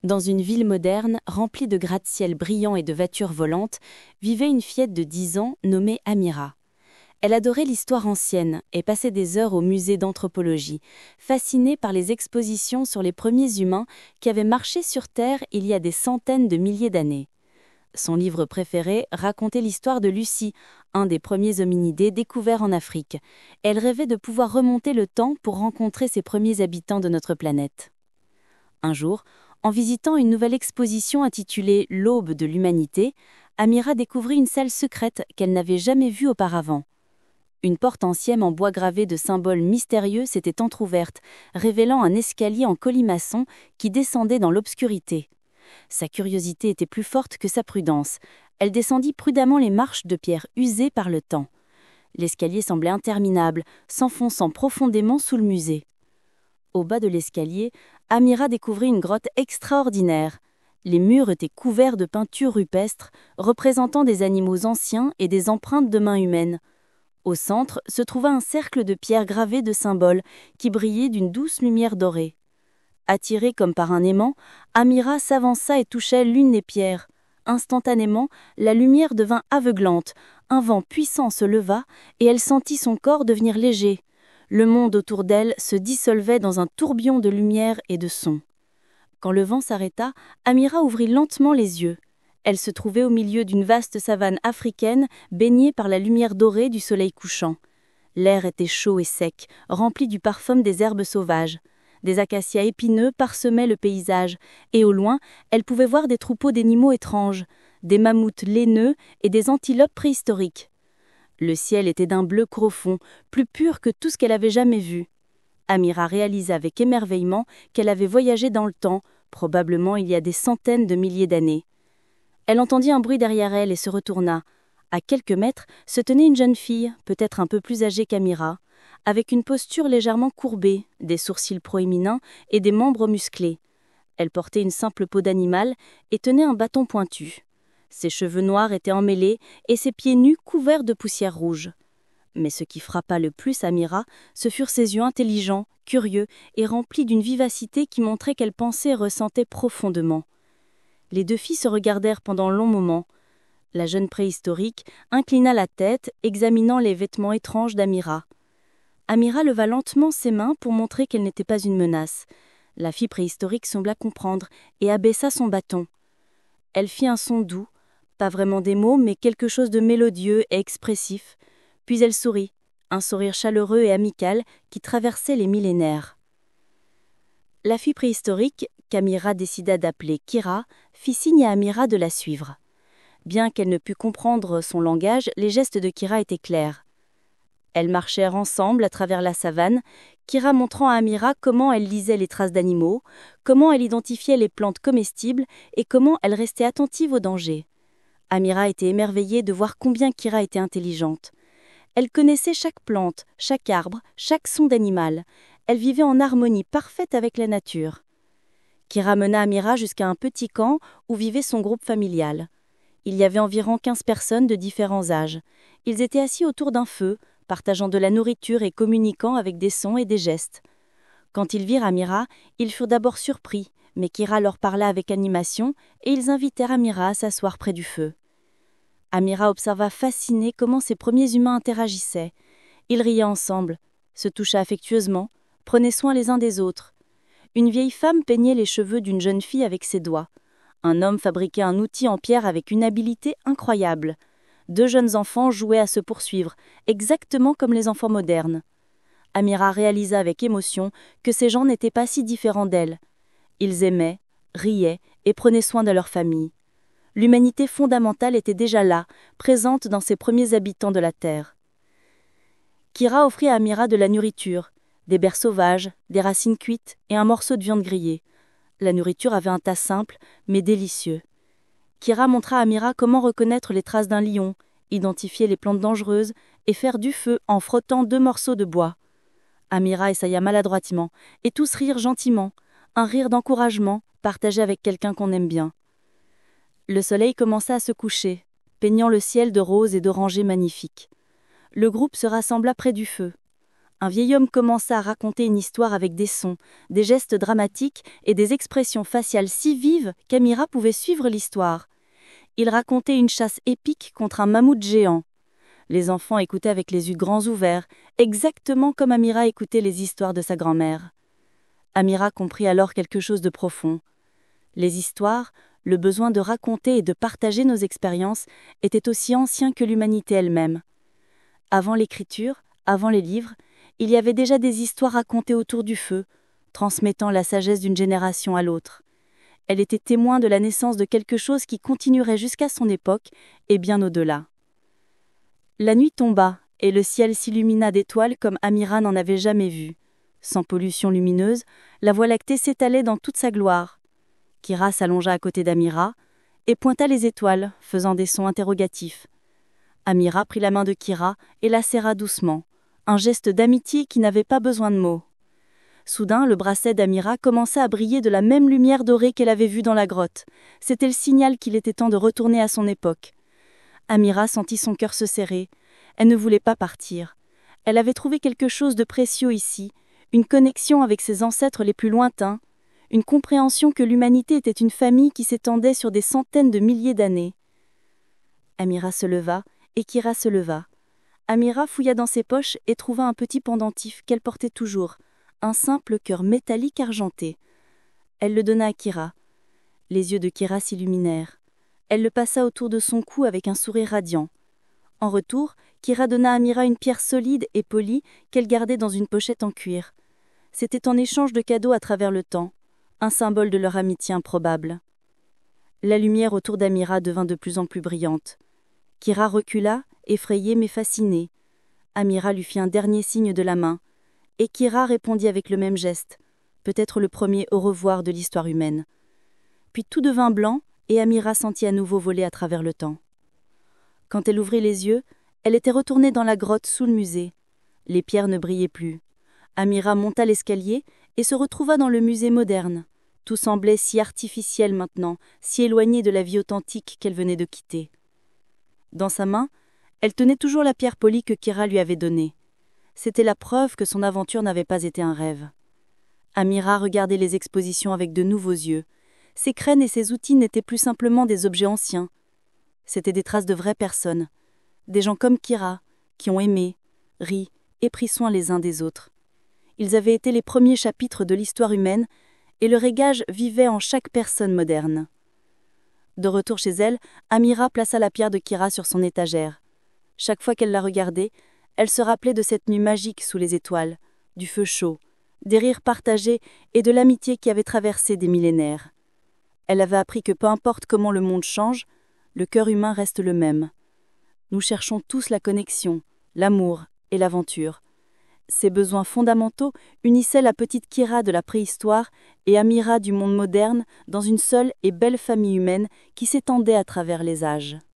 Dans une ville moderne, remplie de gratte-ciel brillants et de voitures volantes, vivait une fillette de 10 ans nommée Amira. Elle adorait l'histoire ancienne et passait des heures au musée d'anthropologie, fascinée par les expositions sur les premiers humains qui avaient marché sur Terre il y a des centaines de milliers d'années. Son livre préféré racontait l'histoire de Lucie, un des premiers hominidés découverts en Afrique. Elle rêvait de pouvoir remonter le temps pour rencontrer ces premiers habitants de notre planète. Un jour, en visitant une nouvelle exposition intitulée « L'aube de l'humanité », Amira découvrit une salle secrète qu'elle n'avait jamais vue auparavant. Une porte ancienne en bois gravé de symboles mystérieux s'était entr'ouverte, révélant un escalier en colimaçon qui descendait dans l'obscurité. Sa curiosité était plus forte que sa prudence. Elle descendit prudemment les marches de pierre usées par le temps. L'escalier semblait interminable, s'enfonçant profondément sous le musée. Au bas de l'escalier, Amira découvrit une grotte extraordinaire. Les murs étaient couverts de peintures rupestres, représentant des animaux anciens et des empreintes de mains humaines. Au centre se trouva un cercle de pierres gravées de symboles qui brillaient d'une douce lumière dorée. Attirée comme par un aimant, Amira s'avança et toucha l'une des pierres. Instantanément, la lumière devint aveuglante, un vent puissant se leva et elle sentit son corps devenir léger. Le monde autour d'elle se dissolvait dans un tourbillon de lumière et de son. Quand le vent s'arrêta, Amira ouvrit lentement les yeux. Elle se trouvait au milieu d'une vaste savane africaine, baignée par la lumière dorée du soleil couchant. L'air était chaud et sec, rempli du parfum des herbes sauvages. Des acacias épineux parsemaient le paysage, et au loin, elle pouvait voir des troupeaux d'animaux étranges, des mammouths laineux et des antilopes préhistoriques. Le ciel était d'un bleu profond, plus pur que tout ce qu'elle avait jamais vu. Amira réalisa avec émerveillement qu'elle avait voyagé dans le temps, probablement il y a des centaines de milliers d'années. Elle entendit un bruit derrière elle et se retourna. À quelques mètres se tenait une jeune fille, peut-être un peu plus âgée qu'Amira, avec une posture légèrement courbée, des sourcils proéminents et des membres musclés. Elle portait une simple peau d'animal et tenait un bâton pointu. Ses cheveux noirs étaient emmêlés et ses pieds nus couverts de poussière rouge. Mais ce qui frappa le plus Amira, ce furent ses yeux intelligents, curieux et remplis d'une vivacité qui montrait qu'elle pensait et ressentait profondément. Les deux filles se regardèrent pendant un long moment. La jeune préhistorique inclina la tête, examinant les vêtements étranges d'Amira. Amira leva lentement ses mains pour montrer qu'elle n'était pas une menace. La fille préhistorique sembla comprendre et abaissa son bâton. Elle fit un son doux, pas vraiment des mots, mais quelque chose de mélodieux et expressif. Puis elle sourit, un sourire chaleureux et amical qui traversait les millénaires. La fille préhistorique, qu'Amira décida d'appeler Kira, fit signe à Amira de la suivre. Bien qu'elle ne pût comprendre son langage, les gestes de Kira étaient clairs. Elles marchèrent ensemble à travers la savane, Kira montrant à Amira comment elle lisait les traces d'animaux, comment elle identifiait les plantes comestibles et comment elle restait attentive aux dangers. Amira était émerveillée de voir combien Kira était intelligente. Elle connaissait chaque plante, chaque arbre, chaque son d'animal. Elle vivait en harmonie parfaite avec la nature. Kira mena Amira jusqu'à un petit camp où vivait son groupe familial. Il y avait environ 15 personnes de différents âges. Ils étaient assis autour d'un feu, partageant de la nourriture et communiquant avec des sons et des gestes. Quand ils virent Amira, ils furent d'abord surpris, mais Kira leur parla avec animation et ils invitèrent Amira à s'asseoir près du feu. Amira observa fascinée comment ces premiers humains interagissaient. Ils riaient ensemble, se touchaient affectueusement, prenaient soin les uns des autres. Une vieille femme peignait les cheveux d'une jeune fille avec ses doigts. Un homme fabriquait un outil en pierre avec une habileté incroyable. 2 jeunes enfants jouaient à se poursuivre, exactement comme les enfants modernes. Amira réalisa avec émotion que ces gens n'étaient pas si différents d'elle. Ils aimaient, riaient et prenaient soin de leur famille. L'humanité fondamentale était déjà là, présente dans ces premiers habitants de la Terre. Kira offrit à Amira de la nourriture, des baies sauvages, des racines cuites et un morceau de viande grillée. La nourriture avait un tas simple, mais délicieux. Kira montra à Amira comment reconnaître les traces d'un lion, identifier les plantes dangereuses et faire du feu en frottant 2 morceaux de bois. Amira essaya maladroitement, et tous rirent gentiment, un rire d'encouragement partagé avec quelqu'un qu'on aime bien. Le soleil commença à se coucher, peignant le ciel de roses et d'orangers magnifiques. Le groupe se rassembla près du feu. Un vieil homme commença à raconter une histoire avec des sons, des gestes dramatiques et des expressions faciales si vives qu'Amira pouvait suivre l'histoire. Il racontait une chasse épique contre un mammouth géant. Les enfants écoutaient avec les yeux grands ouverts, exactement comme Amira écoutait les histoires de sa grand-mère. Amira comprit alors quelque chose de profond. Les histoires, le besoin de raconter et de partager nos expériences, étaient aussi anciens que l'humanité elle-même. Avant l'écriture, avant les livres, il y avait déjà des histoires racontées autour du feu, transmettant la sagesse d'une génération à l'autre. Elle était témoin de la naissance de quelque chose qui continuerait jusqu'à son époque et bien au-delà. La nuit tomba, et le ciel s'illumina d'étoiles comme Amira n'en avait jamais vu. Sans pollution lumineuse, la Voie lactée s'étalait dans toute sa gloire. Kira s'allongea à côté d'Amira et pointa les étoiles, faisant des sons interrogatifs. Amira prit la main de Kira et la serra doucement, un geste d'amitié qui n'avait pas besoin de mots. Soudain, le bracelet d'Amira commença à briller de la même lumière dorée qu'elle avait vue dans la grotte. C'était le signal qu'il était temps de retourner à son époque. Amira sentit son cœur se serrer. Elle ne voulait pas partir. Elle avait trouvé quelque chose de précieux ici, une connexion avec ses ancêtres les plus lointains, une compréhension que l'humanité était une famille qui s'étendait sur des centaines de milliers d'années. Amira se leva, et Kira se leva. Amira fouilla dans ses poches et trouva un petit pendentif qu'elle portait toujours, un simple cœur métallique argenté. Elle le donna à Kira. Les yeux de Kira s'illuminèrent. Elle le passa autour de son cou avec un sourire radiant. En retour, Kira donna à Amira une pierre solide et polie qu'elle gardait dans une pochette en cuir. C'était en échange de cadeaux à travers le temps, un symbole de leur amitié improbable. La lumière autour d'Amira devint de plus en plus brillante. Kira recula, effrayée mais fascinée. Amira lui fit un dernier signe de la main, et Kira répondit avec le même geste, peut-être le premier au revoir de l'histoire humaine. Puis tout devint blanc, et Amira sentit à nouveau voler à travers le temps. Quand elle ouvrit les yeux, elle était retournée dans la grotte sous le musée. Les pierres ne brillaient plus. Amira monta l'escalier et se retrouva dans le musée moderne. Tout semblait si artificiel maintenant, si éloigné de la vie authentique qu'elle venait de quitter. Dans sa main, elle tenait toujours la pierre polie que Kira lui avait donnée. C'était la preuve que son aventure n'avait pas été un rêve. Amira regardait les expositions avec de nouveaux yeux. Ses crânes et ses outils n'étaient plus simplement des objets anciens. C'étaient des traces de vraies personnes, des gens comme Kira, qui ont aimé, ri et pris soin les uns des autres. Ils avaient été les premiers chapitres de l'histoire humaine, et leur égage vivait en chaque personne moderne. De retour chez elle, Amira plaça la pierre de Kira sur son étagère. Chaque fois qu'elle la regardait, elle se rappelait de cette nuit magique sous les étoiles, du feu chaud, des rires partagés et de l'amitié qui avait traversé des millénaires. Elle avait appris que peu importe comment le monde change, le cœur humain reste le même. Nous cherchons tous la connexion, l'amour et l'aventure. Ces besoins fondamentaux unissaient la petite Kira de la préhistoire et Amira du monde moderne dans une seule et belle famille humaine qui s'étendait à travers les âges.